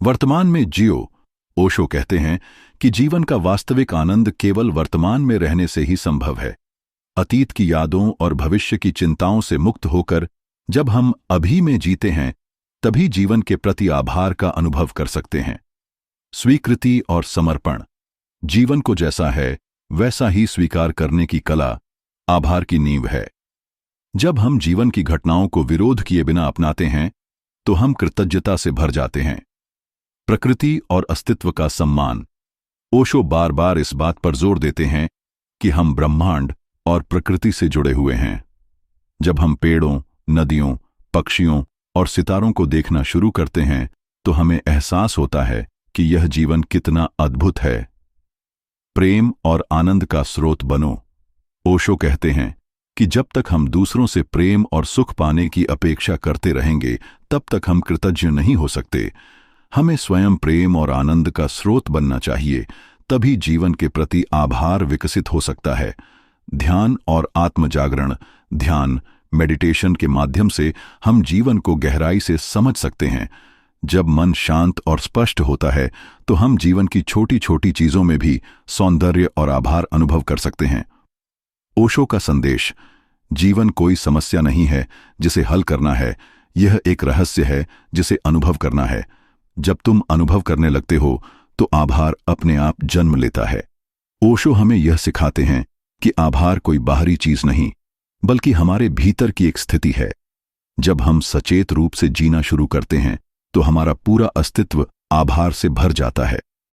वर्तमान में जियो। ओशो कहते हैं कि जीवन का वास्तविक आनंद केवल वर्तमान में रहने से ही संभव है। अतीत की यादों और भविष्य की चिंताओं से मुक्त होकर जब हम अभी में जीते हैं, तभी जीवन के प्रति आभार का अनुभव कर सकते हैं। स्वीकृति और समर्पण। जीवन को जैसा है वैसा ही स्वीकार करने की कला आभार की नींव है। जब हम जीवन की घटनाओं को विरोध किए बिना अपनाते हैं, तो हम कृतज्ञता से भर जाते हैं। प्रकृति और अस्तित्व का सम्मान। ओशो बार बार इस बात पर जोर देते हैं कि हम ब्रह्मांड और प्रकृति से जुड़े हुए हैं। जब हम पेड़ों, नदियों, पक्षियों और सितारों को देखना शुरू करते हैं, तो हमें एहसास होता है कि यह जीवन कितना अद्भुत है। प्रेम और आनंद का स्रोत बनो। ओशो कहते हैं कि जब तक हम दूसरों से प्रेम और सुख पाने की अपेक्षा करते रहेंगे, तब तक हम कृतज्ञ नहीं हो सकते। हमें स्वयं प्रेम और आनंद का स्रोत बनना चाहिए, तभी जीवन के प्रति आभार विकसित हो सकता है। ध्यान और आत्मजागरण। ध्यान, मेडिटेशन के माध्यम से हम जीवन को गहराई से समझ सकते हैं। जब मन शांत और स्पष्ट होता है, तो हम जीवन की छोटी छोटी चीजों में भी सौंदर्य और आभार अनुभव कर सकते हैं। ओशो का संदेश: जीवन कोई समस्या नहीं है जिसे हल करना है, यह एक रहस्य है जिसे अनुभव करना है। जब तुम अनुभव करने लगते हो, तो आभार अपने आप जन्म लेता है। ओशो हमें यह सिखाते हैं कि आभार कोई बाहरी चीज नहीं, बल्कि हमारे भीतर की एक स्थिति है। जब हम सचेत रूप से जीना शुरू करते हैं, तो हमारा पूरा अस्तित्व आभार से भर जाता है।